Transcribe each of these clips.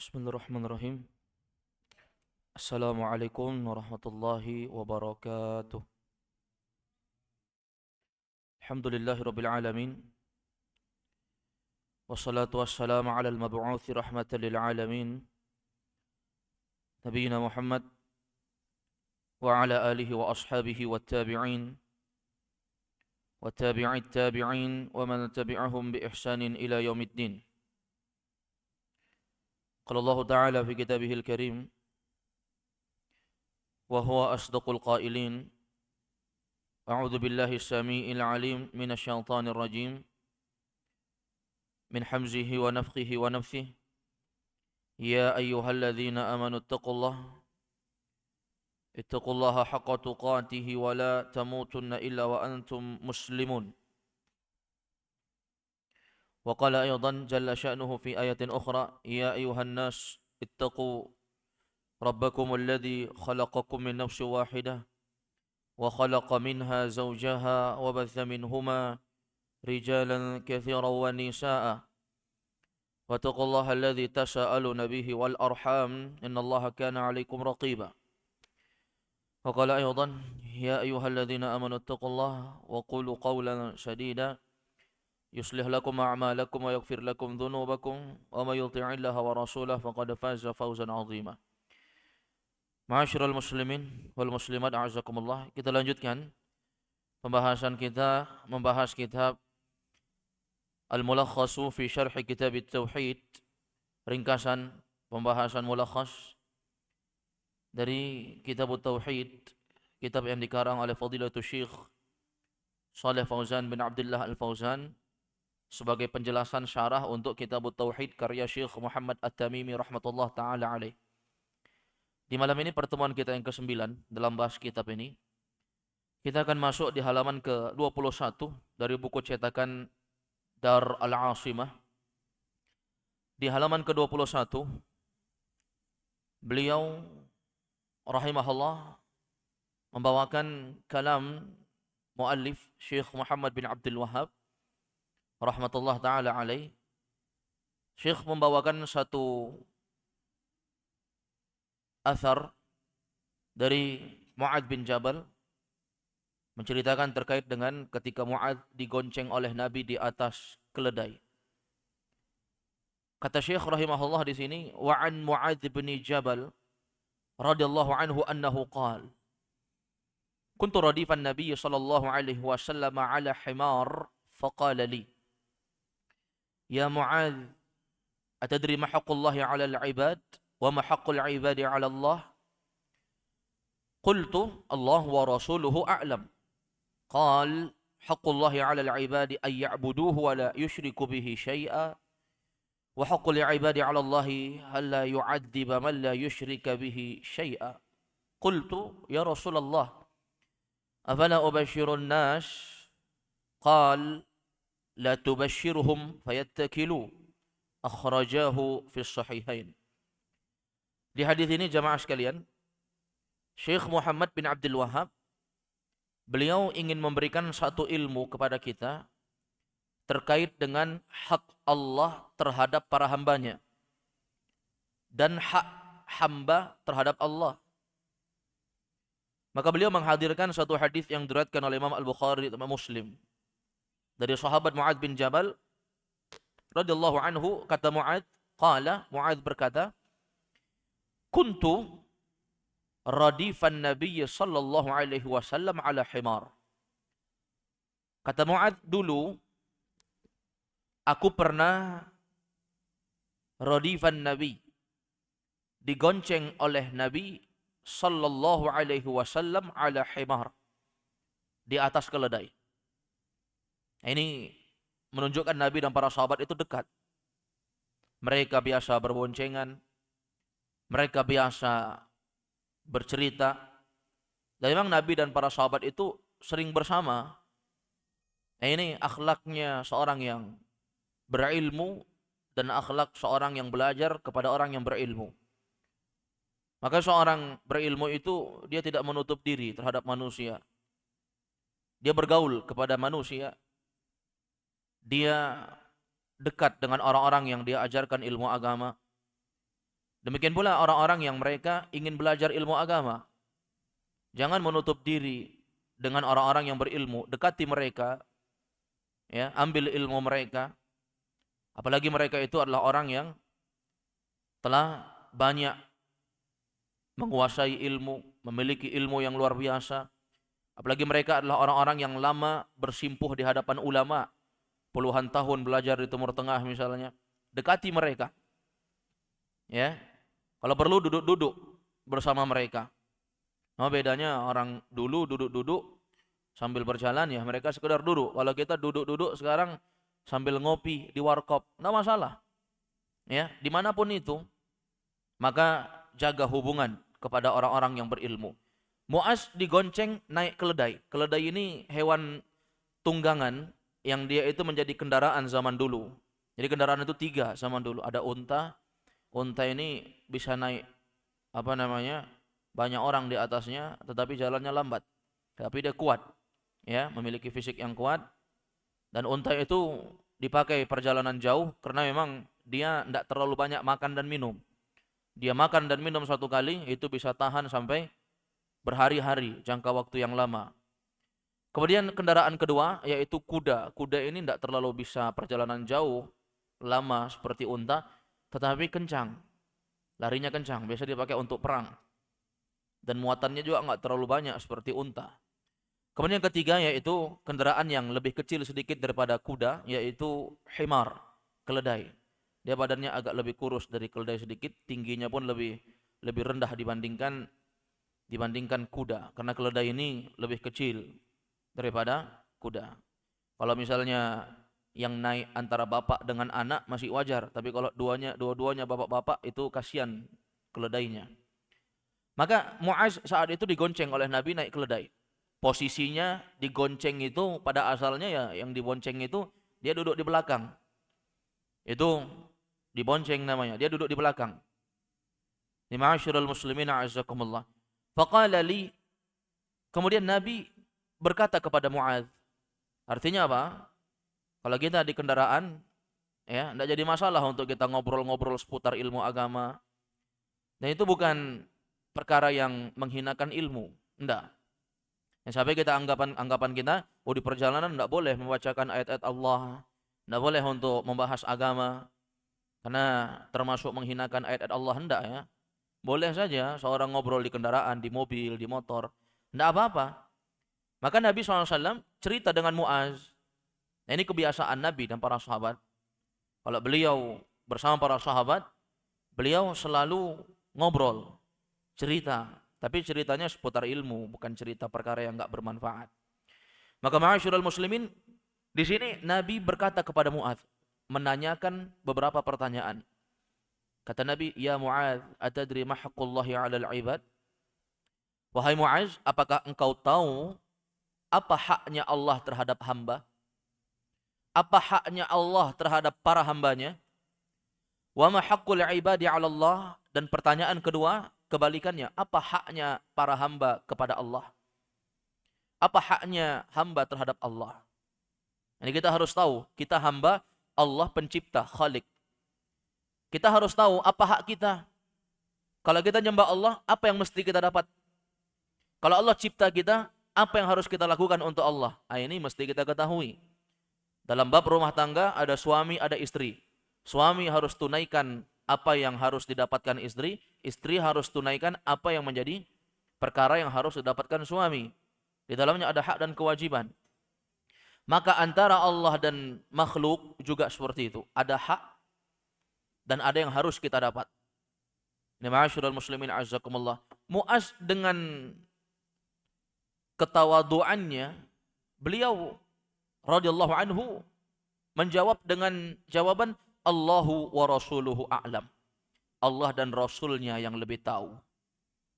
Bismillahirrahmanirrahim. Assalamualaikum warahmatullahi wabarakatuh. Alhamdulillahirabbil alamin. Wassalatu wassalamu ala al-mab'uuthi rahmatan lil alamin. Nabiyyina Muhammad wa ala alihi wa ashabihi wat tabi'in wa tabi'it tabi'in wa man tabi'ahum bi ihsanin ila yaumiddin. Qala Allah Ta'ala fi kitabihil karim wa huwa asdaqul qailin. A'udzu billahi as-sami'il 'alim minasy syaithanir rajim. من حمزه ونفخه ونفثه يا أيها الذين آمنوا اتقوا الله حق تقاته ولا تموتن إلا وأنتم مسلمون. وقال أيضا جل شأنه في آية أخرى يا أيها الناس اتقوا ربكم الذي خلقكم من نفس واحدة وخلق منها زوجها وبث منهما رجالا كثيرا ونساء واتقوا الله الذي تساءلون به والأرحام إن الله كان عليكم رقيبا. وقال أيضا يا أيها الذين آمنوا اتقوا الله وقولوا قولا سديدا يصلح لكم أعمالكم ويغفر لكم ذنوبكم ومن يطع الله ورسوله فقد فاز فوزا عظيما. Ma'asyiral muslimin wal muslimat a'azakumullah. Kita lanjutkan pembahasan kita membahas kitab Al-Mulakhasu fi Syarh Kitab At-Tauhid, ringkasan pembahasan mulakhas dari Kitab At-Tauhid, kitab yang dikarang oleh Fadilatul Syekh Shalih Fauzan bin Abdullah Al-Fauzan sebagai penjelasan syarah untuk Kitab At-Tauhid karya Syekh Muhammad At-Tamimi rahmatullah taala alaih. Di malam ini pertemuan kita yang ke-9 dalam bahas kitab ini. Kita akan masuk di halaman ke-21 dari buku cetakan Dar Al-Asimah. Di halaman ke-21 beliau rahimahullah membawakan kalam muallif Syekh Muhammad bin Abdul Wahhab rahmatullah taala alaih. Syekh membawakan satu athar dari Mu'adz bin Jabal menceritakan terkait dengan ketika Mu'adz digonceng oleh Nabi di atas keledai. Kata Syekh rahimahullah di sini, wa an Mu'adz bin Jabal radhiyallahu anhu annahu qala kuntu radifan Nabi sallallahu alaihi wasallam ala himar faqala li ya Mu'adz atadri ma haqqullahi ala al-ibad wa ma haqqul ibadi ala Allah? Qultu Allah wa rasuluhu a'lam. Qal haqqullahi ala al-ibadi an ya'buduhu wa la yushriku bihi syai'a wa haqqul ibadi ala Allah an la yu'adziba man la yushrika bihi syai'a. Qultu ya Rasulullah afala ubashshirun nas? Qal la tubashshirhum fayattakilu. Akhrajahu fi sahihain. Di hadis ini jamaah sekalian, Syekh Muhammad bin Abdul Wahhab beliau ingin memberikan satu ilmu kepada kita terkait dengan hak Allah terhadap para hambanya dan hak hamba terhadap Allah. Maka beliau menghadirkan satu hadis yang diriwayatkan oleh Imam Al-Bukhari dan Muslim dari sahabat Mu'adz bin Jabal radhiyallahu anhu. Kata Mu'adz, Mu'adz berkata, kuntu radifan Nabi sallallahu alaihi wasallam ala himar. Kata Mu'adz, dulu aku pernah radifan Nabi, digonceng oleh Nabi sallallahu alaihi wasallam ala himar, di atas keledai. Ini menunjukkan Nabi dan para sahabat itu dekat. Mereka biasa berboncengan, mereka biasa bercerita. Dan memang Nabi dan para sahabat itu sering bersama. Ini akhlaknya seorang yang berilmu dan akhlak seorang yang belajar kepada orang yang berilmu. Maka seorang berilmu itu dia tidak menutup diri terhadap manusia. Dia bergaul kepada manusia. Dia dekat dengan orang-orang yang dia ajarkan ilmu agama. Demikian pula orang-orang yang mereka ingin belajar ilmu agama. Jangan menutup diri dengan orang-orang yang berilmu, dekati mereka, ya, ambil ilmu mereka. Apalagi mereka itu adalah orang yang telah banyak menguasai ilmu, memiliki ilmu yang luar biasa. Apalagi mereka adalah orang-orang yang lama bersimpuh di hadapan ulama, puluhan tahun belajar di Timur Tengah misalnya. Dekati mereka. Ya. Kalau perlu duduk-duduk bersama mereka. Nah, bedanya orang dulu duduk-duduk sambil berjalan, ya mereka sekedar duduk. Kalau kita duduk-duduk sekarang sambil ngopi di warkop, enggak masalah. Ya, dimanapun itu, maka jaga hubungan kepada orang-orang yang berilmu. Muaz digonceng naik keledai. Keledai ini hewan tunggangan yang dia itu menjadi kendaraan zaman dulu. Jadi kendaraan itu 3 zaman dulu. Ada unta. Unta ini bisa naik banyak orang di atasnya, tetapi jalannya lambat. Tapi dia kuat, ya, memiliki fisik yang kuat. Dan unta itu dipakai perjalanan jauh karena memang dia tidak terlalu banyak makan dan minum. Dia makan dan minum satu kali itu bisa tahan sampai berhari-hari, jangka waktu yang lama. Kemudian kendaraan kedua yaitu kuda. Kuda ini tidak terlalu bisa perjalanan jauh, lama seperti unta, tetapi kencang. Larinya kencang, biasa dipakai untuk perang. Dan muatannya juga nggak terlalu banyak seperti unta. Kemudian yang ketiga yaitu kendaraan yang lebih kecil sedikit daripada kuda, yaitu himar, keledai. Dia badannya agak lebih kurus dari keledai sedikit, tingginya pun lebih rendah dibandingkan kuda, karena keledai ini lebih kecil daripada kuda. Kalau misalnya yang naik antara bapak dengan anak masih wajar, tapi kalau dua-duanya bapak-bapak itu kasihan keledainya. Maka Muaz saat itu digonceng oleh Nabi naik keledai. Posisinya digonceng itu pada asalnya ya yang dibonceng itu dia duduk di belakang. Itu dibonceng namanya, dia duduk di belakang. Ma'asyiral muslimin a'azzakumullah. Faqala li, kemudian Nabi berkata kepada Muaz. Artinya apa? Kalau kita di kendaraan, ya, tidak jadi masalah untuk kita ngobrol-ngobrol seputar ilmu agama. Dan itu bukan perkara yang menghinakan ilmu, enggak. Yang sampai kita anggapan kita, di perjalanan enggak boleh membacakan ayat-ayat Allah, enggak boleh untuk membahas agama, karena termasuk menghinakan ayat-ayat Allah, enggak ya. Boleh saja seorang ngobrol di kendaraan, di mobil, di motor, enggak apa-apa. Maka Nabi SAW cerita dengan Muaz. Nah, ini kebiasaan Nabi dan para sahabat. Kalau beliau bersama para sahabat, beliau selalu ngobrol, cerita. Tapi ceritanya seputar ilmu, bukan cerita perkara yang enggak bermanfaat. Maka ma'asyiral muslimin, di sini Nabi berkata kepada Muaz, menanyakan beberapa pertanyaan. Kata Nabi, "Ya Muaz, atadri ma haqqullahi 'alal 'ibad?" Wahai Muaz, apakah engkau tahu apa haknya Allah terhadap hamba? Apa haknya Allah terhadap para hambanya? Wa ma haqqul 'ibadi 'ala Allah? Dan pertanyaan kedua, kebalikannya, apa haknya para hamba kepada Allah? Apa haknya hamba terhadap Allah? Ini kita harus tahu, kita hamba Allah pencipta, Khalik. Kita harus tahu apa hak kita. Kalau kita nyembah Allah, apa yang mesti kita dapat? Kalau Allah cipta kita, apa yang harus kita lakukan untuk Allah? Nah, ini mesti kita ketahui. Dalam bab rumah tangga ada suami, ada istri. Suami harus tunaikan apa yang harus didapatkan istri, istri harus tunaikan apa yang menjadi perkara yang harus didapatkan suami. Di dalamnya ada hak dan kewajiban. Maka antara Allah dan makhluk juga seperti itu. Ada hak dan ada yang harus kita dapat. Ini ma'asyiral muslimin azzakumullah. Muaz dengan ketawaduannya, beliau radhiyallahu anhu menjawab dengan jawaban Allahu wa rasuluhu a'lam. Allah dan Rasulnya yang lebih tahu.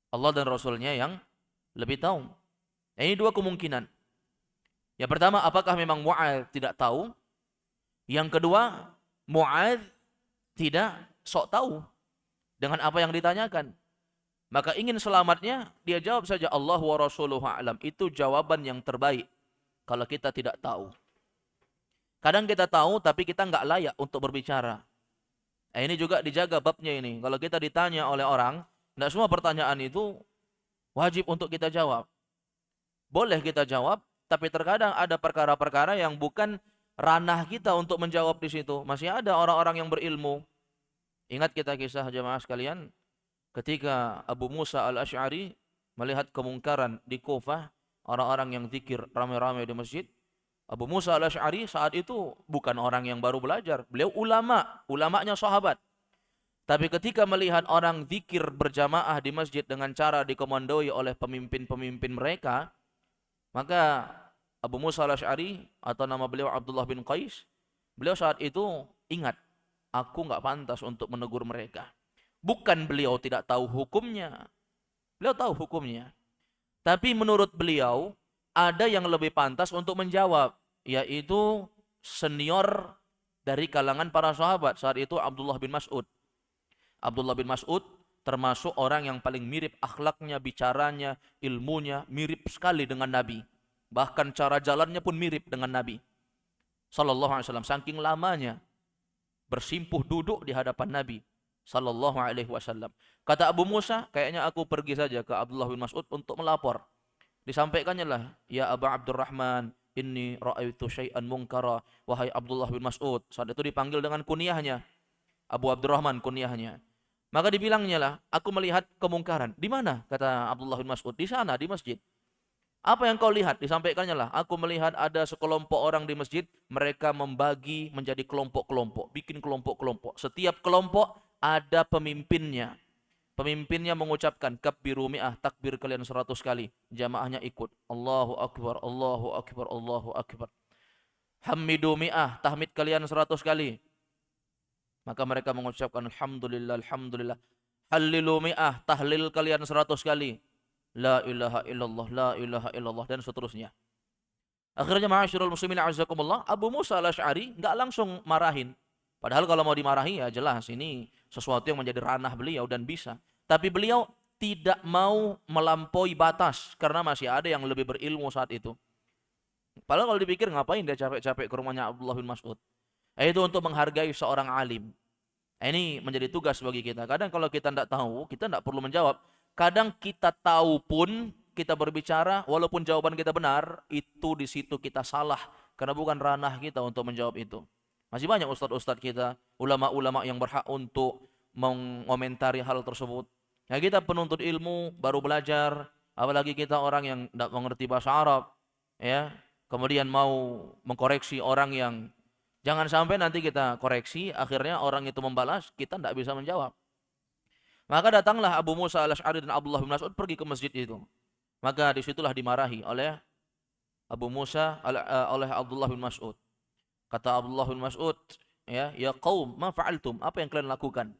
Allah dan Rasulnya yang lebih tahu. Ini dua kemungkinan. Yang pertama, apakah memang Mu'adz tidak tahu? Yang kedua, Mu'adz tidak sok tahu dengan apa yang ditanyakan. Maka ingin selamatnya, dia jawab saja Allah wa rasuluhu a'lam. Itu jawaban yang terbaik kalau kita tidak tahu. Kadang kita tahu tapi kita nggak layak untuk berbicara. Ini juga dijaga babnya ini. Kalau kita ditanya oleh orang, tidak semua pertanyaan itu wajib untuk kita jawab. Boleh kita jawab, tapi terkadang ada perkara-perkara yang bukan ranah kita untuk menjawab di situ. Masih ada orang-orang yang berilmu. Ingat kita kisah jemaah sekalian, ketika Abu Musa al-Ash'ari melihat kemungkaran di Kufah, orang-orang yang zikir ramai-ramai di masjid, Abu Musa al-Ash'ari saat itu bukan orang yang baru belajar. Beliau ulamanya sahabat. Tapi ketika melihat orang zikir berjamaah di masjid dengan cara dikomandoi oleh pemimpin-pemimpin mereka, maka Abu Musa al-Ash'ari atau nama beliau Abdullah bin Qais, beliau saat itu ingat, aku nggak pantas untuk menegur mereka. Bukan beliau tidak tahu hukumnya, beliau tahu hukumnya. Tapi menurut beliau, ada yang lebih pantas untuk menjawab, yaitu senior dari kalangan para sahabat. Saat itu Abdullah bin Mas'ud. Abdullah bin Mas'ud termasuk orang yang paling mirip akhlaknya, bicaranya, ilmunya, mirip sekali dengan Nabi. Bahkan cara jalannya pun mirip dengan Nabi Sallallahu Alaihi Wasallam. Saking lamanya bersimpuh duduk di hadapan Nabi Sallallahu Alaihi Wasallam. Kata Abu Musa, kayaknya aku pergi saja ke Abdullah bin Mas'ud untuk melapor. Disampaikannya lah, ya Aba Abdurrahman, inni ra'aitu syai'an munkara. Wahai Abdullah bin Mas'ud. Saat itu dipanggil dengan kunyahnya, Abu Abdurrahman kunyahnya. Maka dibilangnya lah, aku melihat kemungkaran. Di mana? Kata Abdullah bin Mas'ud. Di sana, di masjid. Apa yang kau lihat? Disampaikannya lah, aku melihat ada sekelompok orang di masjid, mereka membagi menjadi kelompok-kelompok, bikin kelompok-kelompok. Setiap kelompok ada pemimpinnya. Pemimpinnya mengucapkan kabbiru mi'ah, takbir kalian 100 kali. Jamaahnya ikut. Allahu Akbar, Allahu Akbar, Allahu Akbar. Hamidu mi'ah, tahmid kalian 100 kali. Maka mereka mengucapkan alhamdulillah, alhamdulillah. Hallilu mi'ah, tahlil kalian 100 kali. La ilaha illallah, la ilaha illallah, dan seterusnya. Akhirnya ma'asyiral muslimin a'azzakumullah, Abu Musa al-Ash'ari nggak langsung marahin. Padahal kalau mau dimarahi ya jelas ini sesuatu yang menjadi ranah beliau dan bisa. Tapi beliau tidak mau melampaui batas karena masih ada yang lebih berilmu saat itu. Padahal kalau dipikir ngapain dia capek-capek ke rumahnya Abdullah bin Mas'ud. Itu untuk menghargai seorang alim. Ini menjadi tugas bagi kita. Kadang kalau kita tidak tahu, kita tidak perlu menjawab. Kadang kita tahu pun kita berbicara, walaupun jawaban kita benar, itu di situ kita salah. Karena bukan ranah kita untuk menjawab itu. Masih banyak ustadz-ustadz kita, ulama-ulama yang berhak untuk mengomentari hal tersebut. Ya kita penuntut ilmu, baru belajar, apalagi kita orang yang tidak mengerti bahasa Arab, ya, kemudian mau mengkoreksi orang yang jangan sampai nanti kita koreksi, akhirnya orang itu membalas, kita tidak bisa menjawab. Maka datanglah Abu Musa al-Ash'ari dan Abdullah bin Mas'ud pergi ke masjid itu. Maka disitulah dimarahi oleh Abu Musa oleh Abdullah bin Mas'ud. Kata Abdullah bin Mas'ud, ya qaum, ma fa'altum? Apa yang kalian lakukan?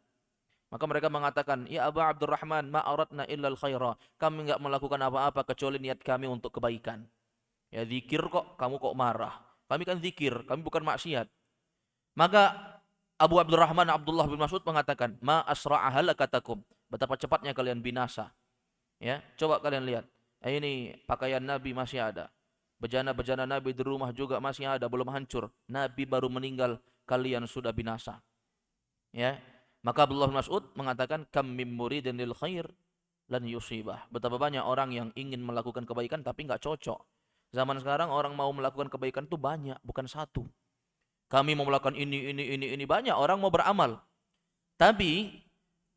Maka mereka mengatakan, ya Aba Abdurrahman, ma aradna illa al-khaira. Kami enggak melakukan apa-apa kecuali niat kami untuk kebaikan. Ya zikir kok, kamu kok marah? Kami kan zikir, kami bukan maksiat. Maka Abu Abdurrahman Abdullah bin Mas'ud mengatakan, ma asra'a halakatakum. Betapa cepatnya kalian binasa. Ya, coba kalian lihat. Ini pakaian Nabi masih ada. Bejana-bejana Nabi di rumah juga masih ada, belum hancur. Nabi baru meninggal, kalian sudah binasa. Ya. Maka Abdullah bin Mas'ud mengatakan, kam mim muridin lil khair lan yusibah. Betapa banyak orang yang ingin melakukan kebaikan tapi enggak cocok. Zaman sekarang orang mau melakukan kebaikan itu banyak, bukan satu. Kami mau melakukan ini banyak orang mau beramal. Tapi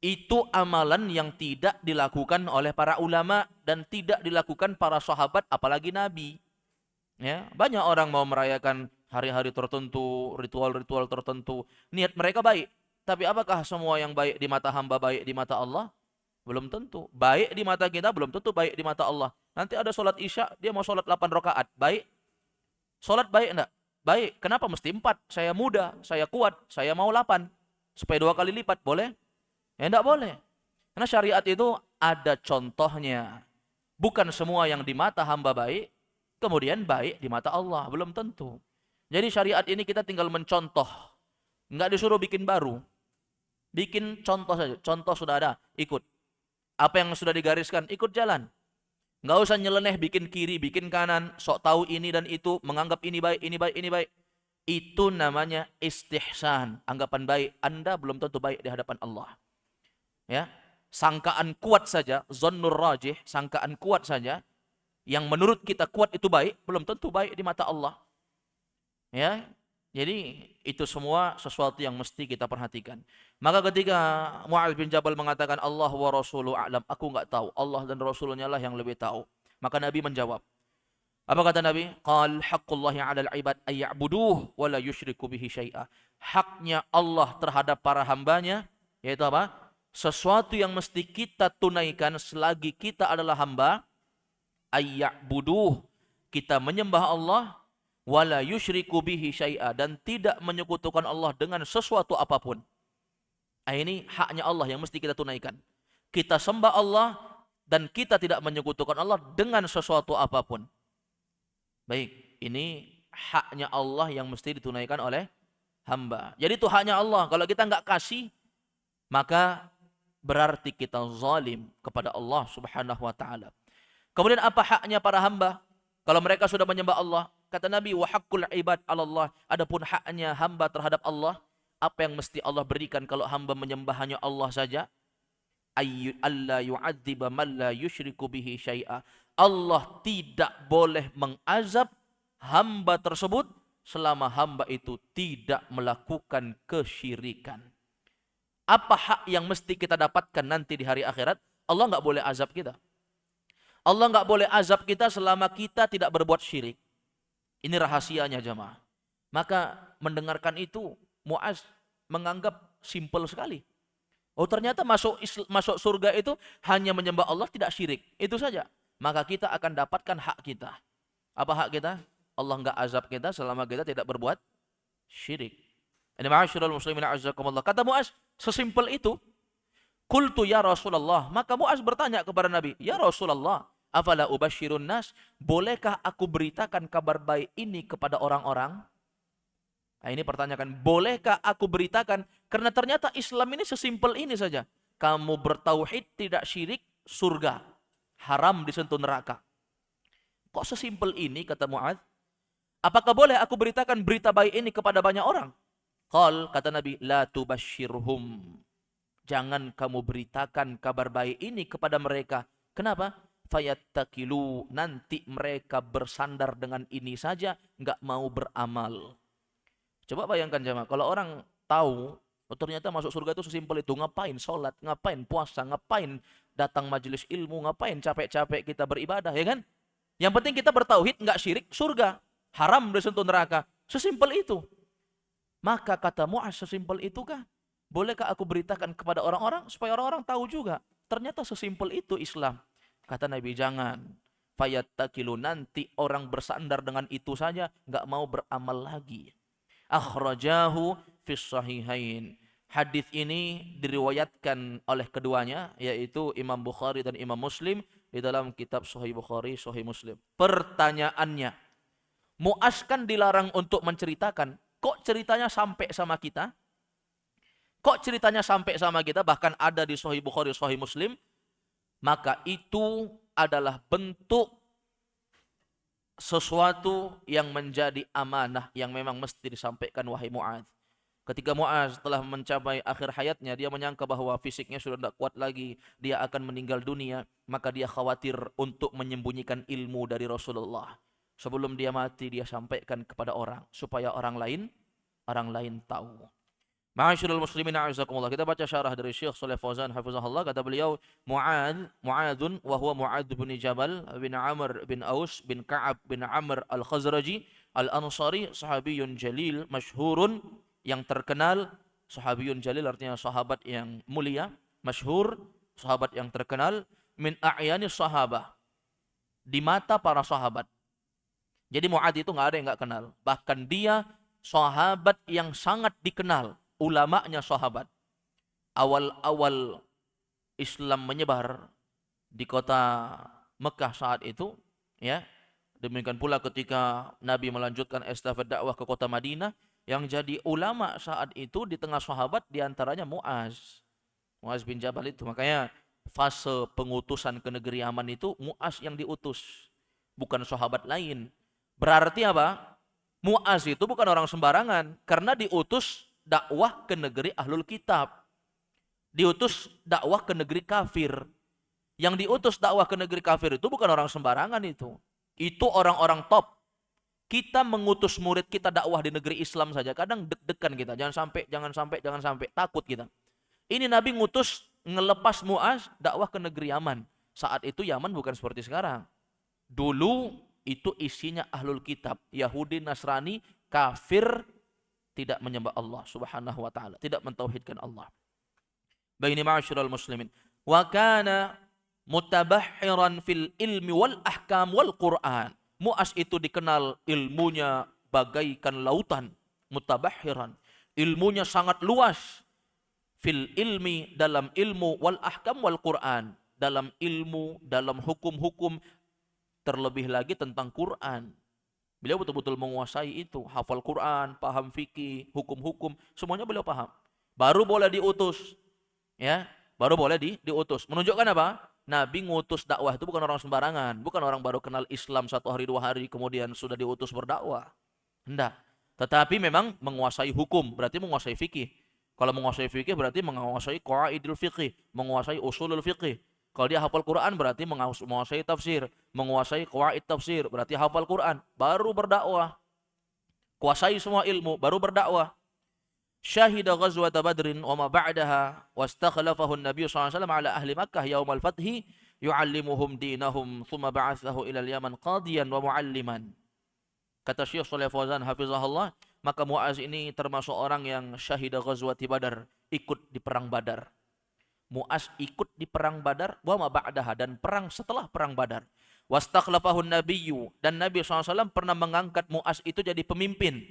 itu amalan yang tidak dilakukan oleh para ulama dan tidak dilakukan para sahabat apalagi Nabi. Ya, banyak orang mau merayakan hari-hari tertentu, ritual-ritual tertentu. Niat mereka baik. Tapi apakah semua yang baik di mata hamba baik di mata Allah? Belum tentu. Baik di mata kita belum tentu baik di mata Allah. Nanti ada sholat Isya, dia mau sholat 8 rakaat. Baik? Sholat baik enggak? Baik, kenapa mesti 4? Saya muda, saya kuat, saya mau 8. Supaya 2 kali lipat, boleh? Ya enggak boleh. Karena syariat itu ada contohnya. Bukan semua yang di mata hamba baik, kemudian baik di mata Allah. Belum tentu. Jadi syariat ini kita tinggal mencontoh. Enggak disuruh bikin baru. Bikin contoh saja. Contoh sudah ada, ikut. Apa yang sudah digariskan, ikut jalan. Nggak usah nyeleneh bikin kiri, bikin kanan, sok tahu ini dan itu, menganggap ini baik, ini baik, ini baik. Itu namanya istihsan, anggapan baik. Anda belum tentu baik di hadapan Allah. Ya, sangkaan kuat saja, zonnur rajih, sangkaan kuat saja, yang menurut kita kuat itu baik, belum tentu baik di mata Allah. Ya, jadi itu semua sesuatu yang mesti kita perhatikan. Maka ketika Mu'adz bin Jabal mengatakan Allah wa Rasuluhu a'lam, aku enggak tahu, Allah dan Rasulnya lah yang lebih tahu. Maka Nabi menjawab. Apa kata Nabi? Qal haqqullahi 'alal 'ibad ay ya'buduhu wa la yusyriku bihi syai'a. Haknya Allah terhadap para hambanya yaitu apa? Sesuatu yang mesti kita tunaikan selagi kita adalah hamba, ay ya'buduhu, kita menyembah Allah, wala yusyriku bihi syai'a, dan tidak menyekutukan Allah dengan sesuatu apapun. Ini haknya Allah yang mesti kita tunaikan. Kita sembah Allah dan kita tidak menyekutukan Allah dengan sesuatu apapun. Baik, ini haknya Allah yang mesti ditunaikan oleh hamba. Jadi itu haknya Allah. Kalau kita nggak kasih, maka berarti kita zalim kepada Allah Subhanahu wa taala. Kemudian apa haknya para hamba? Kalau mereka sudah menyembah Allah, kata Nabi, wa haqqul ibad 'ala Allah. Adapun haknya hamba terhadap Allah, apa yang mesti Allah berikan kalau hamba menyembah hanya Allah saja? Alla yu'adziba man la yusyriku bihi syai'a. Allah tidak boleh mengazab hamba tersebut selama hamba itu tidak melakukan kesyirikan. Apa hak yang mesti kita dapatkan nanti di hari akhirat? Allah nggak boleh azab kita. Allah nggak boleh azab kita selama kita tidak berbuat syirik. Ini rahasianya jemaah. Maka mendengarkan itu, Mu'adz menganggap simpel sekali. Oh, ternyata masuk surga itu hanya menyembah Allah, tidak syirik. Itu saja. Maka kita akan dapatkan hak kita. Apa hak kita? Allah enggak azab kita selama kita tidak berbuat syirik. Ini ma'asyiral muslimin a'azzakumullah. Kata Mu'adz, sesimpel itu. Qultu ya Rasulullah. Maka Mu'adz bertanya kepada Nabi, ya Rasulullah, afala ubasyirun nas? Bolehkah aku beritakan kabar baik ini kepada orang-orang? Nah, ini pertanyaan, bolehkah aku beritakan? Karena ternyata Islam ini sesimpel ini saja. Kamu bertauhid, tidak syirik, surga. Haram disentuh neraka. Kok sesimpel ini, kata Mu'adz? Apakah boleh aku beritakan berita baik ini kepada banyak orang? Qal, kata Nabi, la tubasyirhum. Jangan kamu beritakan kabar baik ini kepada mereka. Kenapa? Fayattakilu, nanti mereka bersandar dengan ini saja, nggak mau beramal. Coba bayangkan jemaah, kalau orang tahu, oh, ternyata masuk surga itu sesimpel itu, ngapain sholat, ngapain puasa, ngapain datang majelis ilmu, ngapain capek-capek kita beribadah, ya kan? Yang penting kita bertauhid, nggak syirik, surga. Haram disentuh neraka. Sesimpel itu. Maka kata Mu'adz, sesimpel itukah? Bolehkah aku beritakan kepada orang-orang supaya orang-orang tahu juga? Ternyata sesimpel itu Islam. Kata Nabi, jangan. Fayattakilu, nanti orang bersandar dengan itu saja, nggak mau beramal lagi. Akhrajahu fis sahihain. Hadis ini diriwayatkan oleh keduanya, yaitu Imam Bukhari dan Imam Muslim di dalam kitab Sahih Bukhari, Sahih Muslim. Pertanyaannya, Mu'adz kan dilarang untuk menceritakan, kok ceritanya sampai sama kita? Kok ceritanya sampai sama kita, bahkan ada di Sahih Bukhari, Sahih Muslim? Maka itu adalah bentuk sesuatu yang menjadi amanah yang memang mesti disampaikan wahai Mu'adz. Ketika Mu'adz telah mencapai akhir hayatnya, dia menyangka bahwa fisiknya sudah tidak kuat lagi, dia akan meninggal dunia, maka dia khawatir untuk menyembunyikan ilmu dari Rasulullah. Sebelum dia mati, dia sampaikan kepada orang supaya orang lain tahu. Ma'asyiral muslimin a'azakumullah. Kita baca syarah dari Syekh Shalih Fauzan hafizahullah. Kata beliau, Mu'adzun wa huwa Mu'adz bin Jabal bin Amr bin Aus bin Ka'ab bin Amr al-Khazraji al-Ansari, sahabiyun jalil masyhurun, yang terkenal. Sahabiyun jalil artinya sahabat yang mulia, masyhur, sahabat yang terkenal, min a'yani sahabah, di mata para sahabat. Jadi Mu'adz itu nggak ada yang nggak kenal. Bahkan dia sahabat yang sangat dikenal, ulamanya sahabat. Awal-awal Islam menyebar di kota Mekah saat itu, ya. Demikian pula ketika Nabi melanjutkan estafet dakwah ke kota Madinah, yang jadi ulama saat itu di tengah sahabat diantaranya Mu'adz bin Jabal itu. Makanya fase pengutusan ke negeri Yaman itu Mu'adz yang diutus, bukan sahabat lain. Berarti apa? Mu'az itu bukan orang sembarangan karena diutus dakwah ke negeri ahlul kitab. Diutus dakwah ke negeri kafir. Yang diutus dakwah ke negeri kafir itu bukan orang sembarangan itu. Itu orang-orang top. Kita mengutus murid kita dakwah di negeri Islam saja kadang deg-degan kita. Jangan sampai takut kita. Ini Nabi ngutus ngelepas Mu'az dakwah ke negeri Yaman. Saat itu Yaman bukan seperti sekarang. Dulu itu isinya ahlul kitab, Yahudi, Nasrani, kafir, tidak menyembah Allah Subhanahu wa taala, tidak mentauhidkan Allah. Baini ma'asyiral muslimin. Wa kana mutabahhiran fil ilmi wal ahkam wal Qur'an. Mu'az itu dikenal ilmunya bagaikan lautan, mutabahhiran. Ilmunya sangat luas. Fil ilmi, dalam ilmu, wal ahkam wal Qur'an, dalam ilmu, dalam hukum-hukum, terlebih lagi tentang Quran. Beliau betul-betul menguasai itu, hafal Quran, paham fikih, hukum-hukum, semuanya beliau paham. Baru boleh diutus, ya, baru boleh diutus. Menunjukkan apa? Nabi ngutus dakwah itu bukan orang sembarangan, bukan orang baru kenal Islam 1 hari 2 hari kemudian sudah diutus berdakwah. Hendak. Tetapi memang menguasai hukum, berarti menguasai fikih. Kalau menguasai fikih berarti menguasai qawaidul fikih, menguasai usulul fikih. Kalau dia hafal Quran berarti menguasai tafsir, menguasai qawaid tafsir, berarti hafal Quran, baru berdakwah. Kuasai semua ilmu, baru berdakwah. Syahida ghazwat Badrin wa ma ba'daha wastakhlafahu an-nabiy sallallahu alaihi wasallam ala ahli Makkah yaumal fathi yu'allimuhum dinahum thumma ba'athahu ila al-Yaman qadiyan wa mu'alliman. Kata Syekh Shalih Fauzan hafizahullah, maka Mu'az ini termasuk orang yang syahida ghazwati Badar, ikut di perang Badar. Mu'az ikut di perang Badar wa ma ba'daha, dan perang setelah perang Badar. Wastakhlafahu an-nabiyyu, dan Nabi SAW pernah mengangkat Mu'az itu jadi pemimpin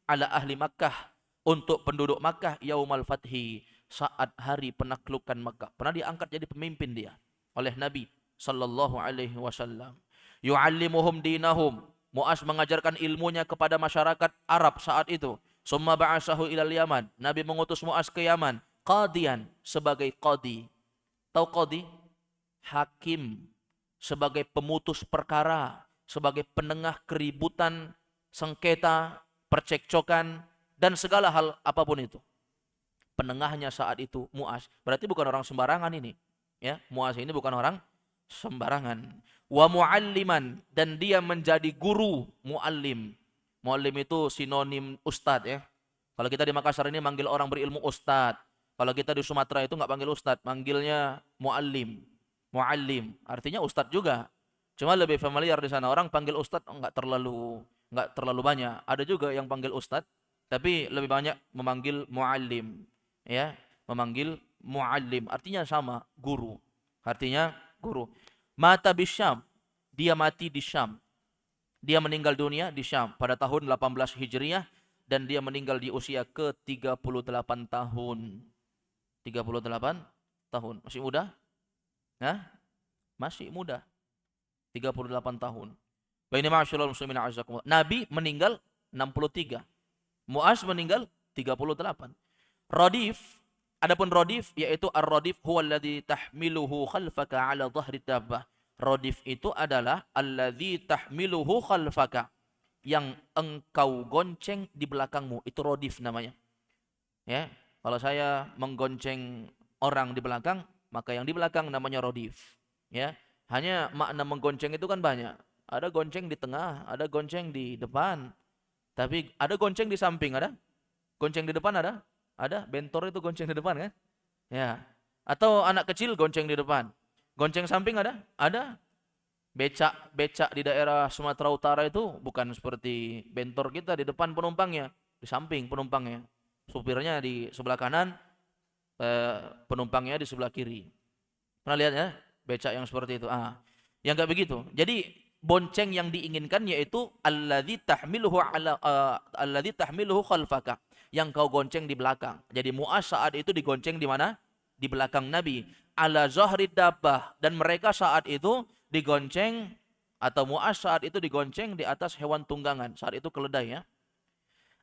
ala ahli Makkah, untuk penduduk Makkah yaumal fathi, saat hari penaklukan Makkah. Pernah diangkat jadi pemimpin dia oleh Nabi sallallahu alaihi wasallam. Yu'allimuhum dinahum, Mu'az mengajarkan ilmunya kepada masyarakat Arab saat itu. Summa ba'asahu ilal Yaman, Nabi mengutus Mu'az ke Yaman qadiyan, sebagai qadi. Tahu qadi? Hakim, sebagai pemutus perkara, sebagai penengah keributan, sengketa, percekcokan, dan segala hal apapun itu. Penengahnya saat itu Mu'az. Berarti bukan orang sembarangan ini. Ya, Mu'az ini bukan orang sembarangan. Wa mu'alliman, dan dia menjadi guru, mu'allim. Mu'allim itu sinonim ustad, ya. Kalau kita di Makassar ini manggil orang berilmu ustad. Kalau kita di Sumatera itu nggak panggil ustad, manggilnya mu'allim. Mu'allim, artinya ustad juga. Cuma lebih familiar di sana, orang panggil ustad nggak terlalu banyak. Ada juga yang panggil ustad, tapi lebih banyak memanggil mu'allim, ya, memanggil mu'allim, artinya sama, guru. Artinya guru. Mata bisyam, dia mati di Syam. Dia meninggal dunia di Syam pada tahun 18 Hijriah, dan dia meninggal di usia ke-38 tahun. 38 tahun. Masih muda? Hah? Masih muda. 38 tahun. Baini ma'asyiral muslimin a'azzakumullah. Nabi meninggal 63. Mu'az meninggal 38. Radif, adapun radif yaitu ar-radif huwa alladhi tahmiluhu khalfaka ala dhahri dabbah. Radif itu adalah alladhi tahmiluhu khalfaka, yang engkau gonceng di belakangmu, itu radif namanya. Ya, kalau saya menggonceng orang di belakang, maka yang di belakang namanya radif. Ya, hanya makna menggonceng itu kan banyak. Ada gonceng di tengah, ada gonceng di depan. Tapi ada gonceng di samping, ada? Gonceng di depan ada? Ada, bentor itu gonceng di depan kan? Ya. Atau anak kecil gonceng di depan. Gonceng samping ada? Ada. Becak di daerah Sumatera Utara itu bukan seperti bentor kita di depan penumpangnya, di samping penumpangnya. Supirnya di sebelah kanan, penumpangnya di sebelah kiri. Pernah lihat ya? Becak yang seperti itu. Yang enggak begitu. Jadi bonceng yang diinginkan yaitu alladzi tahmiluhu khalfaka, yang kau gonceng di belakang. Jadi Mu'az saat itu digonceng di mana? Di belakang Nabi. Ala zahri dabbah, dan mereka saat itu digonceng, atau Mu'az saat itu digonceng di atas hewan tunggangan. Saat itu keledai, ya.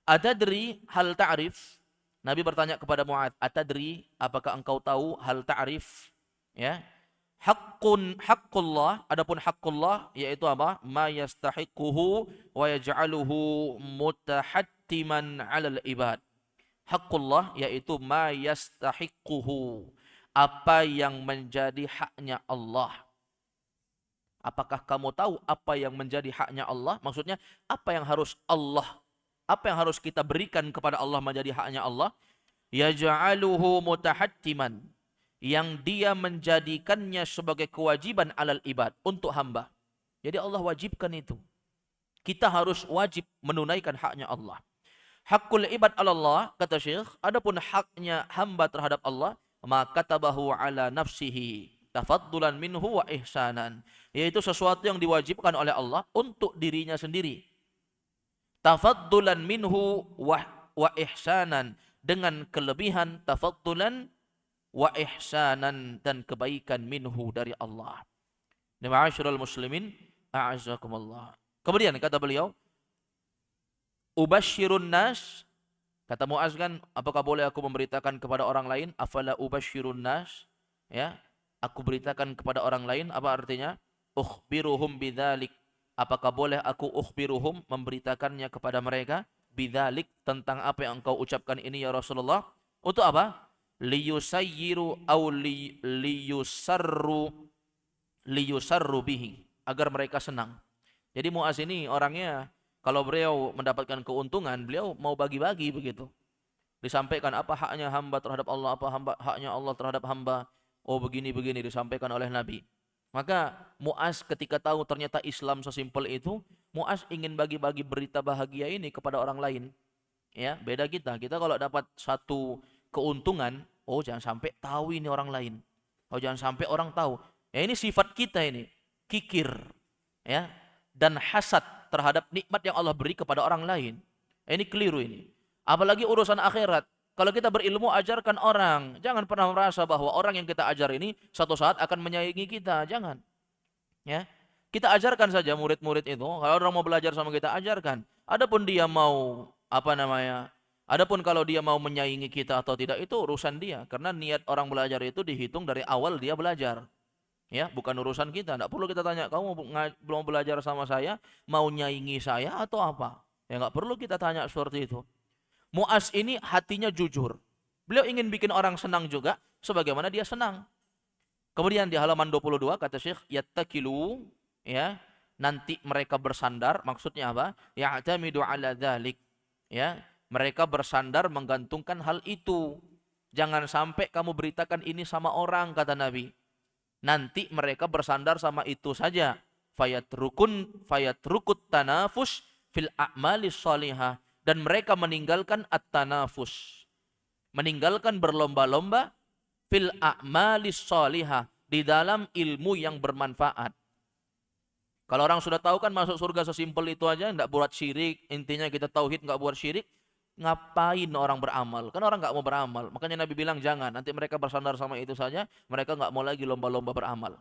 Atadri hal ta'rif? Nabi bertanya kepada Mu'az, atadri, apakah engkau tahu hal ta'rif? Ya. Haqqullah, adapun haqqullah yaitu apa? Ma yastahiquhu wa yaj'aluhu mutahattiman 'alal ibad. Haqqullah yaitu ma yastahiquhu, apa yang menjadi haknya Allah. Apakah kamu tahu apa yang menjadi haknya Allah? Maksudnya apa yang harus kita berikan kepada Allah menjadi haknya Allah? Yaj'aluhu mutahattiman, yang dia menjadikannya sebagai kewajiban alal ibad, untuk hamba. Jadi Allah wajibkan itu. Kita harus wajib menunaikan haknya Allah. Hakul ibad Allah, kata Syekh, adapun haknya hamba terhadap Allah, maka tabahu ala nafsihi tafaddulan minhu wa ihsanan, yaitu sesuatu yang diwajibkan oleh Allah untuk dirinya sendiri. Tafaddulan minhu wa ihsanan, dengan kelebihan tafaddulan wa ihsanan, dan kebaikan minhu dari Allah. Ma'asyiral muslimin, a'azzakumullah. Kemudian kata beliau, ubasyirun nas, kata Muaz kan, apakah boleh aku memberitakan kepada orang lain? Afala ubasyirun nas, ya, aku beritakan kepada orang lain, apa artinya? Ukhbiruhum bidzalik, apakah boleh aku ukhbiruhum, memberitakannya kepada mereka, bidzalik, tentang apa yang engkau ucapkan ini ya Rasulullah. Untuk apa? Liyusayyiru au liyusarru bihi, agar mereka senang. Jadi Muaz ini orangnya, kalau beliau mendapatkan keuntungan, beliau mau bagi-bagi begitu. Disampaikan apa haknya hamba terhadap Allah, apa haknya Allah terhadap hamba. Oh begini-begini disampaikan oleh Nabi. Maka Muaz ketika tahu ternyata Islam sesimpel itu, Muaz ingin bagi-bagi berita bahagia ini kepada orang lain. Ya, beda kita. Kita kalau dapat satu keuntungan, oh jangan sampai tahu ini orang lain. Oh jangan sampai orang tahu. Ya ini sifat kita ini, kikir, ya, dan hasad terhadap nikmat yang Allah beri kepada orang lain. Ini keliru ini. Apalagi urusan akhirat. Kalau kita berilmu, ajarkan orang. Jangan pernah merasa bahwa orang yang kita ajar ini satu saat akan menyayangi kita. Jangan. Ya. Kita ajarkan saja murid-murid itu. Kalau orang mau belajar sama kita, ajarkan. Adapun dia mau, adapun kalau dia mau menyayangi kita atau tidak, itu urusan dia. Karena niat orang belajar itu dihitung dari awal dia belajar. Ya, bukan urusan kita. Tidak perlu kita tanya, kamu belum belajar sama saya, mau nyaingi saya atau apa? Ya nggak perlu kita tanya seperti itu. Muaz ini hatinya jujur. Beliau ingin bikin orang senang juga, sebagaimana dia senang. Kemudian di halaman 22 kata Syekh, yattakilu, ya, nanti mereka bersandar, maksudnya apa? Ya'tamidu ala dzalik. Ya, mereka bersandar menggantungkan hal itu. Jangan sampai kamu beritakan ini sama orang, kata Nabi. Nanti mereka bersandar sama itu saja. Fayatrukut tanafus fil a'malis sholihah, dan mereka meninggalkan at-tanafus, meninggalkan berlomba-lomba, fil a'malis sholihah, di dalam ilmu yang bermanfaat. Kalau orang sudah tahu kan masuk surga sesimpel itu aja, enggak buat syirik, intinya kita tauhid, enggak buat syirik. Ngapain orang beramal? Kan orang nggak mau beramal. Makanya Nabi bilang jangan. Nanti mereka bersandar sama itu saja. Mereka nggak mau lagi lomba-lomba beramal.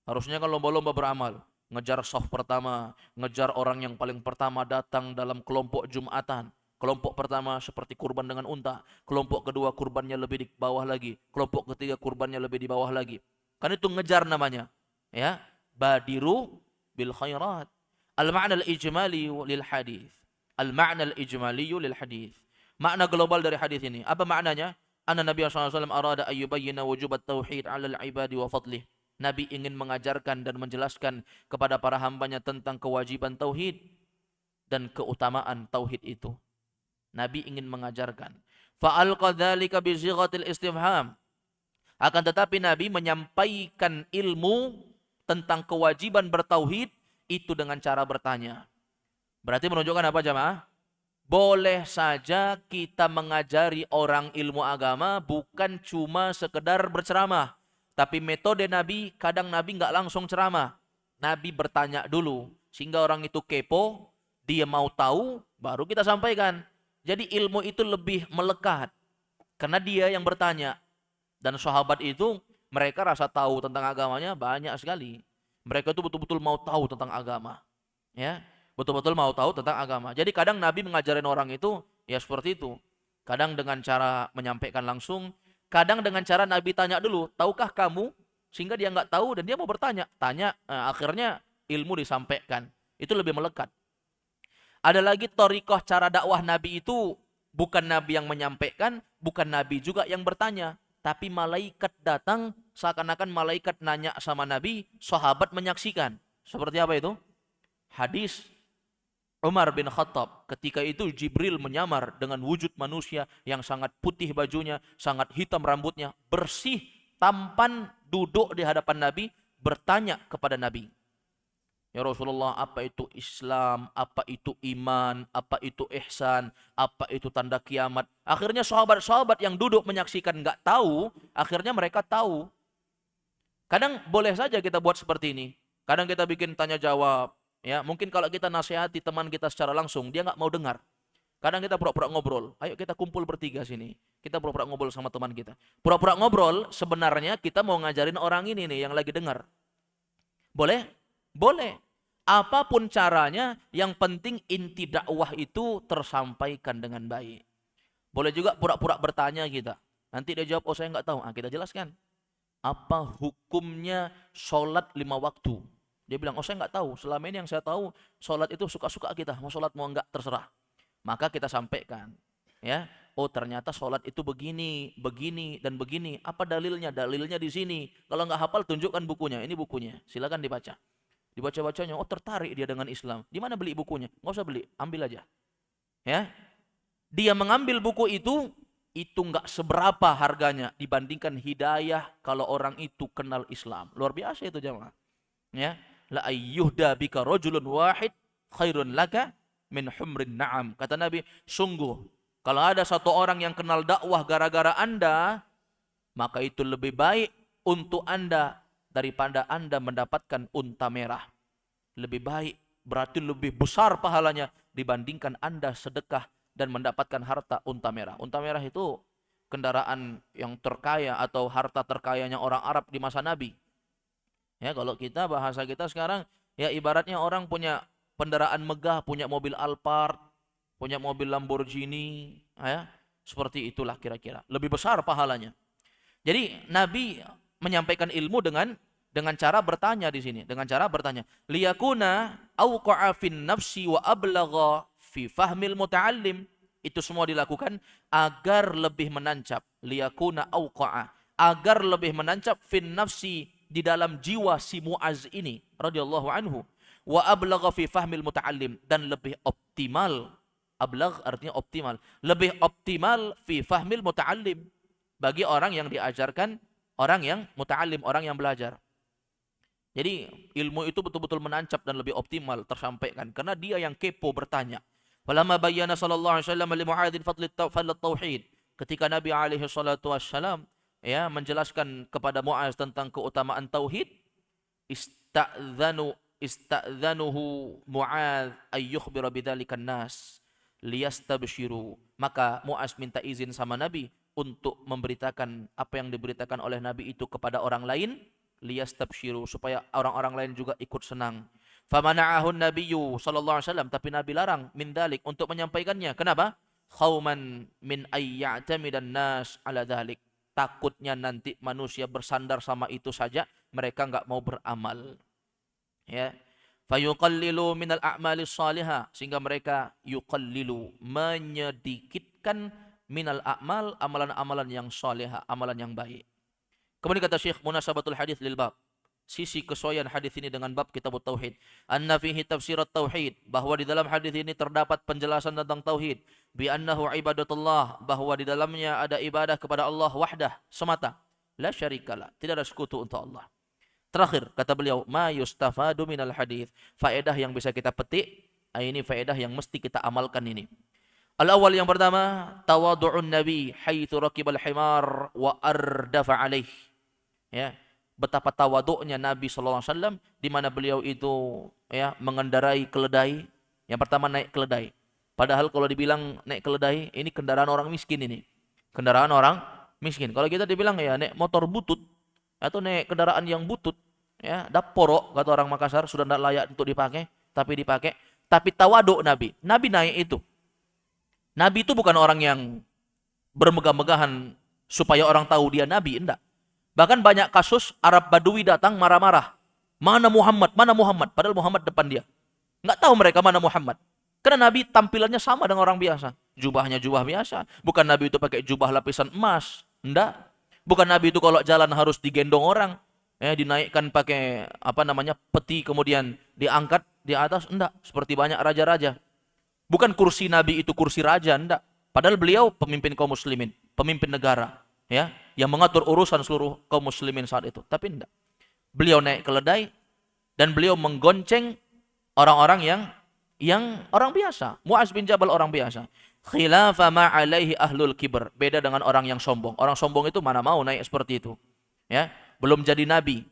Harusnya kan lomba-lomba beramal. Ngejar saf pertama. Ngejar orang yang paling pertama datang dalam kelompok Jumatan. Kelompok pertama seperti kurban dengan unta. Kelompok kedua kurbannya lebih di bawah lagi. Kelompok ketiga kurbannya lebih di bawah lagi. Kan itu ngejar namanya. Ya, badiru bil khairat. Al-ma'na al-ijmali lil hadis. Al-ma'na al-ijmaliyu lil hadis. Makna global dari hadis ini. Apa maknanya? Anna Nabi sallallahu alaihi wasallam arada ayyubayyina wujubat tauhid 'ala al-ibadi wa fadlih. Nabi ingin mengajarkan dan menjelaskan kepada para hambanya tentang kewajiban tauhid dan keutamaan tauhid itu. Nabi ingin mengajarkan. Fa'alqa dzalika bi sighatil istifham. Akan tetapi Nabi menyampaikan ilmu tentang kewajiban bertauhid itu dengan cara bertanya. Berarti menunjukkan apa jamaah? Boleh saja kita mengajari orang ilmu agama bukan cuma sekedar berceramah. Tapi metode Nabi, kadang Nabi nggak langsung ceramah. Nabi bertanya dulu. Sehingga orang itu kepo, dia mau tahu, baru kita sampaikan. Jadi ilmu itu lebih melekat. Karena dia yang bertanya. Dan sahabat itu, mereka rasa tahu tentang agamanya banyak sekali. Mereka itu betul-betul mau tahu tentang agama. Ya. Betul-betul mau tahu tentang agama. Jadi kadang Nabi mengajarin orang itu ya seperti itu. Kadang dengan cara menyampaikan langsung, kadang dengan cara Nabi tanya dulu, tahukah kamu? sehingga dia nggak tahu dan dia mau bertanya. Akhirnya ilmu disampaikan. Itu lebih melekat. Ada lagi thariqah cara dakwah Nabi itu bukan Nabi yang menyampaikan, bukan Nabi juga yang bertanya. Tapi malaikat datang, seakan-akan malaikat nanya sama Nabi, sahabat menyaksikan. Seperti apa itu? Hadis Umar bin Khattab. Ketika itu Jibril menyamar dengan wujud manusia yang sangat putih bajunya, sangat hitam rambutnya, bersih, tampan, duduk di hadapan Nabi, bertanya kepada Nabi. Ya Rasulullah, apa itu Islam, apa itu iman, apa itu ihsan, apa itu tanda kiamat. Akhirnya sahabat-sahabat yang duduk menyaksikan nggak tahu, akhirnya mereka tahu. Kadang boleh saja kita buat seperti ini. Kadang kita bikin tanya jawab. Ya, mungkin kalau kita nasihati teman kita secara langsung, dia nggak mau dengar. Kadang kita pura-pura ngobrol. Ayo kita kumpul bertiga sini. Kita pura-pura ngobrol sama teman kita. Pura-pura ngobrol, sebenarnya kita mau ngajarin orang ini nih yang lagi dengar. Boleh? Boleh. Apapun caranya, yang penting inti dakwah itu tersampaikan dengan baik. Boleh juga pura-pura bertanya kita. Nanti dia jawab, oh saya nggak tahu. Kita jelaskan. Apa hukumnya sholat 5 waktu? Dia bilang, oh saya nggak tahu. Selama ini yang saya tahu, sholat itu suka-suka kita. Mau sholat mau nggak, terserah. Maka kita sampaikan. Ya, oh ternyata sholat itu begini, begini, dan begini. Apa dalilnya? Dalilnya di sini. Kalau nggak hafal, tunjukkan bukunya. Ini bukunya. Silakan dibaca. Dibaca-bacanya, oh tertarik dia dengan Islam. Di mana beli bukunya? Nggak usah beli, ambil aja. Ya, dia mengambil buku itu nggak seberapa harganya dibandingkan hidayah kalau orang itu kenal Islam. Luar biasa itu jemaah. Ya, la ayyuhda bika rajulun wahid khairun laka min humrin na'am. Kata Nabi, sungguh kalau ada satu orang yang kenal dakwah gara-gara Anda, maka itu lebih baik untuk Anda daripada Anda mendapatkan unta merah. Lebih baik, berarti lebih besar pahalanya dibandingkan Anda sedekah dan mendapatkan harta unta merah. Unta merah itu kendaraan yang terkaya atau harta terkayanya orang Arab di masa Nabi. Ya, kalau kita, bahasa kita sekarang, ya ibaratnya orang punya kendaraan megah, punya mobil Alphard, punya mobil Lamborghini, ya, seperti itulah kira-kira. Lebih besar pahalanya. Jadi Nabi menyampaikan ilmu dengan cara bertanya di sini, dengan cara bertanya. Liyakuna awqa'a fin nafsi wa ablagha fi fahmil muta'allim. Itu semua dilakukan agar lebih menancap. Liyakuna awqa'a, agar lebih menancap fin nafsi, di dalam jiwa si Mu'az ini radhiyallahu anhu, wa ablagha fi fahmil muta'allim, dan lebih optimal. Ablagh artinya optimal. Lebih optimal fi fahmil muta'allim, bagi orang yang diajarkan, orang yang muta'allim, orang yang belajar. Jadi ilmu itu betul-betul menancap dan lebih optimal tersampaikan karena dia yang kepo bertanya. Falamma bayyana sallallahu alaihi wasallam li Mu'adzin fadl tauhid. Ketika Nabi alaihi salatu wassalam ya menjelaskan kepada Mu'adz tentang keutamaan tauhid, ista'dzanuhu Mu'adz ay yukhbira bidzalikan nas liyastabshiru. Maka Mu'adz minta izin sama Nabi untuk memberitakan apa yang diberitakan oleh Nabi itu kepada orang lain, liyastabshiru, supaya orang-orang lain juga ikut senang. Famana'ahu nabiyyu sallallahu alaihi wasallam, tapi Nabi larang min dalik, untuk menyampaikannya. Kenapa? Khauman min ayya'tamidan nas ala dhalik. Takutnya nanti manusia bersandar sama itu saja, mereka enggak mau beramal. Ya. Fayuqallilu minal a'mali salihah, sehingga mereka yuqallilu, menyedikitkan minal a'mal, amalan-amalan yang salihah, amalan yang baik. Kemudian kata Syekh, munasabatul hadis lil bab, sisi kesesuaian hadis ini dengan bab kitab tauhid. Anna fihi tafsirat tauhid, bahwa di dalam hadis ini terdapat penjelasan tentang tauhid. Bi annahu ibadatullah, bahwa di dalamnya ada ibadah kepada Allah wahdah, semata. La syarikalah, tidak ada sekutu untuk Allah. Terakhir kata beliau, ma yustafadu minal hadis, faedah yang bisa kita petik, ini faedah yang mesti kita amalkan ini. Al-awwal, yang pertama, tawadu'un nabi haitsu raqibal himar wa ardafa alaih. Ya, betapa tawaduknya Nabi sallallahu alaihi wasallam di mana beliau itu ya mengendarai keledai. Yang pertama naik keledai. Padahal kalau dibilang naik keledai, ini kendaraan orang miskin ini. Kendaraan orang miskin. Kalau kita dibilang ya naik motor butut atau naik kendaraan yang butut, ya, daporo kata orang Makassar, sudah tidak layak untuk dipakai, tapi dipakai. Tapi tawaduk Nabi. Nabi naik itu. Nabi itu bukan orang yang bermegah-megahan supaya orang tahu dia Nabi, enggak. Bahkan banyak kasus Arab Badui datang marah-marah. Mana Muhammad? Mana Muhammad? Padahal Muhammad depan dia. Nggak tahu mereka mana Muhammad. Karena Nabi tampilannya sama dengan orang biasa. Jubahnya jubah biasa. Bukan Nabi itu pakai jubah lapisan emas. Enggak. Bukan Nabi itu kalau jalan harus digendong orang. Dinaikkan pakai peti kemudian diangkat di atas. Enggak. Seperti banyak raja-raja. Bukan kursi Nabi itu kursi raja. Enggak. Padahal beliau pemimpin kaum muslimin. Pemimpin negara. Yang mengatur urusan seluruh kaum muslimin saat itu. Tapi enggak. Beliau naik keledai. Dan beliau menggonceng orang-orang yang orang biasa. Mu'az bin Jabal orang biasa. Khilafa ma alaihi ahlul kibr. Beda dengan orang yang sombong. Orang sombong itu mana mau naik seperti itu. Belum jadi nabi.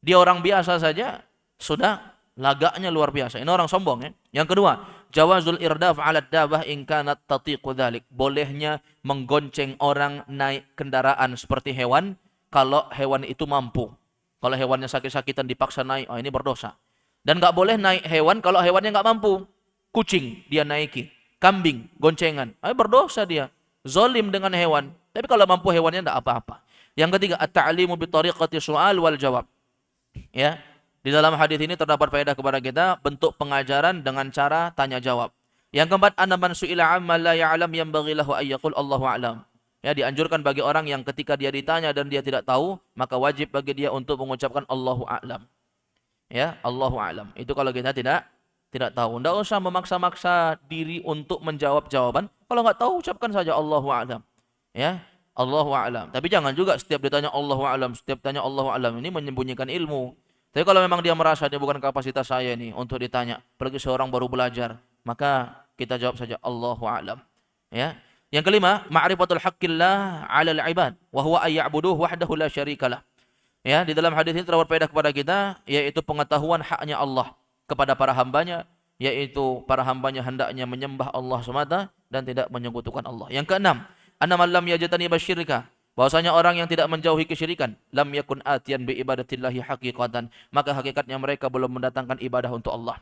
Dia orang biasa saja sudah lagaknya luar biasa. Ini orang sombong. Yang kedua, jawazul irdaf 'ala dabah in kanat tatiqu dzalik. Bolehnya menggonceng orang naik kendaraan seperti hewan kalau hewan itu mampu. Kalau hewannya sakit-sakitan dipaksa naik, ini berdosa. Dan nggak boleh naik hewan kalau hewannya nggak mampu. Kucing dia naiki, kambing goncengan, berdosa dia. Zolim dengan hewan. Tapi kalau mampu hewannya nggak apa-apa. Yang ketiga, at-ta'limu bi tariqati su'al wal jawab. Di dalam hadis ini terdapat faedah kepada kita bentuk pengajaran dengan cara tanya jawab. Yang keempat, anna man su'ila 'amma la ya'lam yanbaghi lahu ay yaqul Allahu a'lam. Dianjurkan bagi orang yang ketika dia ditanya dan dia tidak tahu, maka wajib bagi dia untuk mengucapkan Allahu a'lam. Allahu a'lam. Itu kalau kita tidak tahu. Tidak usah memaksa-maksa diri untuk menjawab jawaban. Kalau nggak tahu, ucapkan saja Allahu a'lam. Allahu a'lam. Tapi jangan juga setiap ditanya Allahu a'lam, setiap tanya Allahu a'lam, ini menyembunyikan ilmu. Tapi kalau memang dia merasa dia bukan kapasitas saya nih untuk ditanya, apalagi seorang baru belajar, maka kita jawab saja Allahu a'lam. Yang kelima, ma'rifatul haqqillah 'alal 'ibad wa huwa ay ya'buduhu wahdahu la syarikalah. Di dalam hadis ini terdapat faedah kepada kita, yaitu pengetahuan haknya Allah kepada para hambanya, yaitu para hambanya hendaknya menyembah Allah semata dan tidak menyekutukan Allah. Yang keenam, anna man lam yajtani basyirka, bahwasanya orang yang tidak menjauhi kesyirikan, lam yakun atiyan bi ibadatillahi haqiqatan, maka hakikatnya mereka belum mendatangkan ibadah untuk Allah.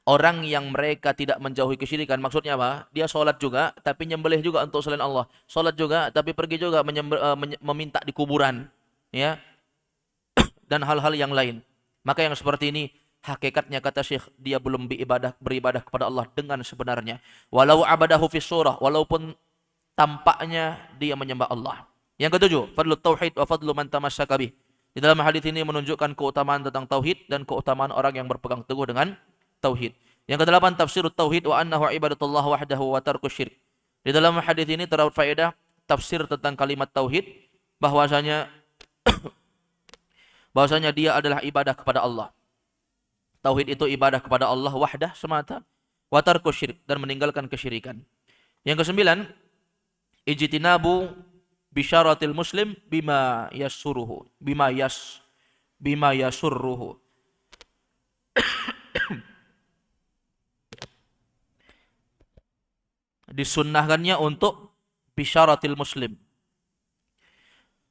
Orang yang mereka tidak menjauhi kesyirikan, maksudnya apa? Dia sholat juga, tapi nyembelih juga untuk selain Allah. Sholat juga, tapi pergi juga meminta di kuburan. Dan hal-hal yang lain. Maka yang seperti ini hakikatnya kata Syekh, dia belum beribadah kepada Allah dengan sebenarnya. Walau abadahu fis surah, walaupun tampaknya dia menyembah Allah. Yang ketujuh, fadlu tauhid wa fadlu man tamassaka bih. Di dalam hadis ini menunjukkan keutamaan tentang tauhid dan keutamaan orang yang berpegang teguh dengan tauhid. Yang kedelapan, tafsirut tauhid wa annahu ibadatullah wahdahu wa tarku syirik. Di dalam hadis ini terdapat faedah tafsir tentang kalimat tauhid, bahwasanya dia adalah ibadah kepada Allah. Tauhid itu ibadah kepada Allah wahdah semata, wa tarku syirik, dan meninggalkan kesyirikan. Yang kesembilan, ijtinabu bisyaratil muslim bima yasurruhu. Disunnahkannya untuk bisyaratil muslim,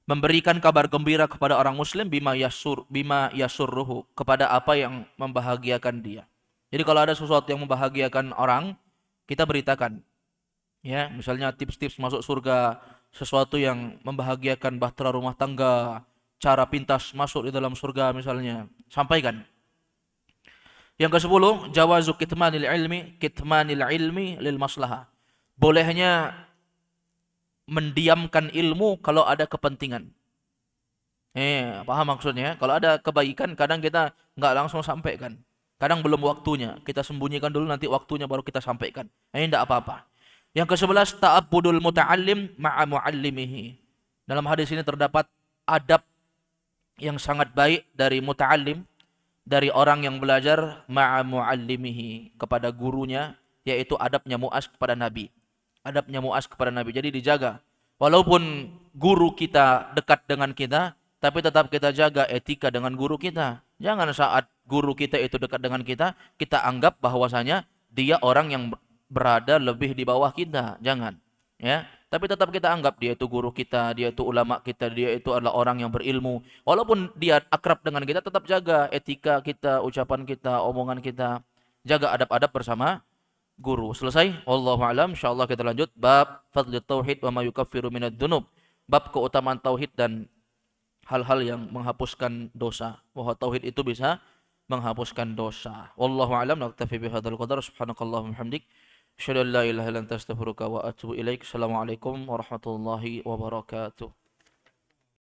memberikan kabar gembira kepada orang muslim bima yasurruhu, kepada apa yang membahagiakan dia. Jadi kalau ada sesuatu yang membahagiakan orang, kita beritakan. Misalnya tips-tips masuk surga, sesuatu yang membahagiakan bahtera rumah tangga, cara pintas masuk di dalam surga misalnya, sampaikan. Yang ke-10, jawazu kitmanil ilmi lil maslahah. Bolehnya mendiamkan ilmu kalau ada kepentingan. Paham maksudnya? Kalau ada kebaikan, kadang kita nggak langsung sampaikan. Kadang belum waktunya. Kita sembunyikan dulu, nanti waktunya baru kita sampaikan. Ini tidak apa-apa. Yang ke-11, ta'abbudul muta'allim ma'a mu'allimihi. Dalam hadis ini terdapat adab yang sangat baik dari muta'allim, dari orang yang belajar ma'a mu'allimihi, kepada gurunya, yaitu adabnya Mu'az kepada Nabi. Adabnya Mu'az kepada Nabi. Jadi dijaga. Walaupun guru kita dekat dengan kita, tapi tetap kita jaga etika dengan guru kita. Jangan saat guru kita itu dekat dengan kita, kita anggap bahwasanya dia orang yang berada lebih di bawah kita. Jangan. Tapi tetap kita anggap dia itu guru kita, dia itu ulama kita, dia itu adalah orang yang berilmu. Walaupun dia akrab dengan kita, tetap jaga etika kita, ucapan kita, omongan kita. Jaga adab-adab bersama guru. Selesai? Wallahu a'lam. Insyaallah kita lanjut bab fadlul tauhid wa ma yukaffiru minadz dzunub. Bab keutamaan tauhid dan hal-hal yang menghapuskan dosa. Bahwa tauhid itu bisa menghapuskan dosa. Wallahu a'lam, naktafi bihadzal qadar. Subhanakallahumma hamdik, asyhadu an la ilaha illa anta astaghfiruka wa atubu ilaik. Assalamualaikum warahmatullahi wabarakatuh.